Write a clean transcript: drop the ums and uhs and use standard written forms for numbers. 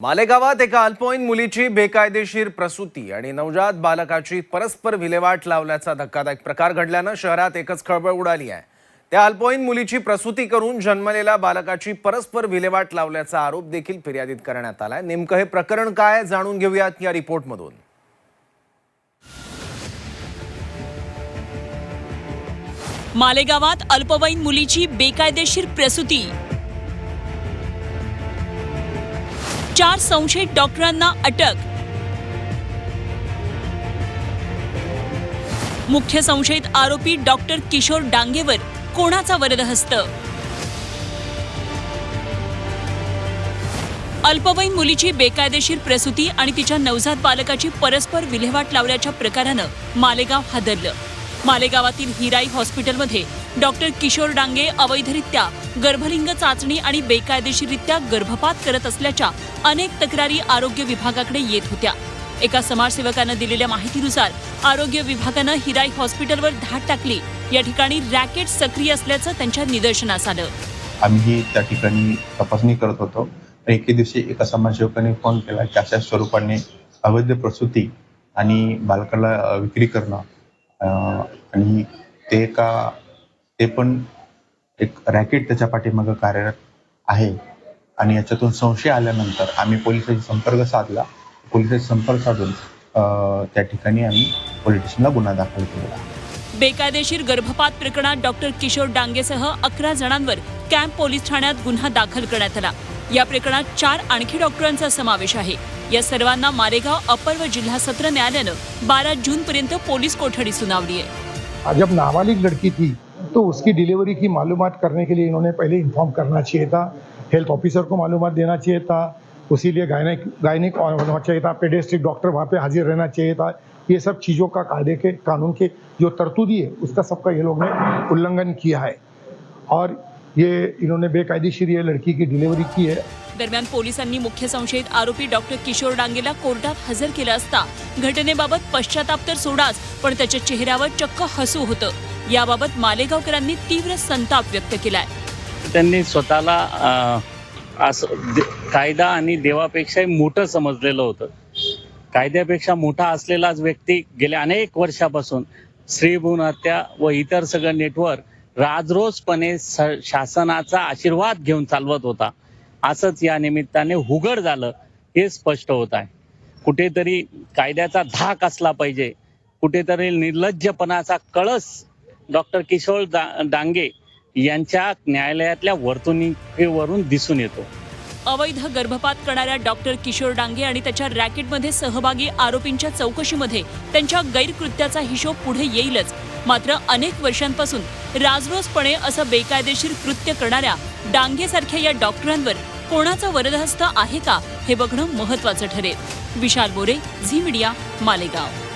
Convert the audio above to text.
मालेगावात एका अल्पवयीन मुलीची बेकायदेशीर प्रसूती आणि नवजात बालकाची परस्पर विल्हेवाट लावल्याचा धक्कादायक प्रकार घडल्यानं शहरात एकच खळबळ उडाली आहे। त्या अल्पवयीन मुलीची प्रसूती करून जन्मलेल्या बालकाची परस्पर विल्हेवाट लावल्याचा आरोप देखील फिर्यादीत करण्यात आलाय। नेमकं हे प्रकरण काय जाणून घेऊयात या रिपोर्टमधून। मालेगावात अल्पवयीन मुलीची बेकायदेशीर प्रसूती, 4 संशयित डॉक्टरांना अटक। मुख्य संशयित आरोपी डॉक्टर किशोर डांगेवर कोणाचा वरदहस्त? अल्पवयीन मुलीची बेकायदेशीर प्रसूती आणि तिच्या नवजात बालकाची परस्पर विल्हेवाट लावल्याच्या प्रकारानं मालेगाव हादरलं। मालेगावातील हिराई हॉस्पिटलमध्ये डॉक्टर किशोर डांगे अवैधरित्या गर्भलिंग चाचणी आणि बेकायदेशीररित्या गर्भपात करत असल्याच्या अनेक तक्रारी आरोग्य विभागाकडे येत होत्या। एका समाजसेवकानं दिलेल्या माहितीनुसार आरोग्य विभागानं हिराई हॉस्पिटलवर धाड टाकली। या ठिकाणी रॅकेट सक्रिय असल्याचं त्यांच्या निदर्शनास आलं। आम्ही त्या ठिकाणी तपासणी करत होतो। एके दिवशी एका समाजसेवकाने फोन केला की अशा स्वरूपाने अवैध प्रसूती आणि बालकाला विक्री करणं आणि ते पण एक रॅकेट त्याच्या पाठीमागे कार्यरत आहे आणि याच्यातून संशय आल्यानंतर आम्ही पोलिसांशी संपर्क साधला। पोलिसांशी संपर्क साधून त्या ठिकाणी आम्ही पोलीस स्टेशनला गुन्हा दाखल केला। बेकायदेशीर गर्भपात प्रकरणात डॉक्टर किशोर डांगेसह 11 जणांवर कॅम्प पोलीस ठाण्यात गुन्हा दाखल करण्यात आला। या प्रकरणात 4 आणखी डॉक्टरांचा समावेश आहे। या सर्वांना मालेगाव अपर व जिल्हा सत्र न्यायालयानं 12 जून पर्यंत पोलीस कोठडी सुनावली है। जब नाबालिग लड़की थी तो उसकी डिलीवरी की मालूमात करने के लिए इन्होंने पहले इन्फॉर्म करना चाहिए था, हेल्थ ऑफिसर को मालूमात देना चाहिए था, उसी लिए गायनिक होना चाहिए था, पेडियाट्रिक डॉक्टर वहाँ पे हाजिर रहना चाहिए था। ये सब चीज़ों का कानून के जो तरतूदी है उसका सबका ये लोग ने उल्लंघन किया है और ये इन्होंने बेकायदेशीर ये लड़की की डिलीवरी की है। दरम्यान पोलिसांनी मुख्य संशयित आरोपी डॉक्टर किशोर डांगेला कोर्टात हजर केलं असता घटनेबाबत पश्चाताप तर सोडाच, पण त्याच्या चेहऱ्यावर चक्क हसू होतं। याबाबत मालेगावकरांनी तीव्र संताप व्यक्त केलाय। त्यांनी स्वतःला कायदा आणि देवापेक्षाही मोठं समजलेलं होतं। कायद्यापेक्षा मोठा असलेलाच व्यक्ती गेल्या अनेक वर्षापासून स्त्रीभ्रूण हत्या व इतर सगळं नेटवर्क राजरोसपणे शासनाचा आशीर्वाद घेऊन चालवत होता। असंच या निमित्ताने उघड झालं हे स्पष्ट होत आहे। कुठेतरी कायद्याचा धाक असला पाहिजे, कुठेतरी निर्लज्जपणाचा कळस डॉक्टर किशोर डांगे यांच्या न्यायालयातल्या वर्तणुकीवरून दिसून येतो। अवैध गर्भपात करणाऱ्या डॉक्टर किशोर डांगे आणि त्याच्या रॅकेटमध्ये सहभागी आरोपींच्या चौकशीमध्ये त्यांच्या गैरकृत्याचा हिशोब पुढे येईलच। मात्र अनेक वर्षांपासून राजरोसपणे असं बेकायदेशीर कृत्य करणाऱ्या डांगेसारख्या या डॉक्टरांवर कोणाचा वरदहस्त आहे का हे बघणं महत्त्वाचं ठरेल। विशाल बोरे, झी मीडिया, मालेगाव।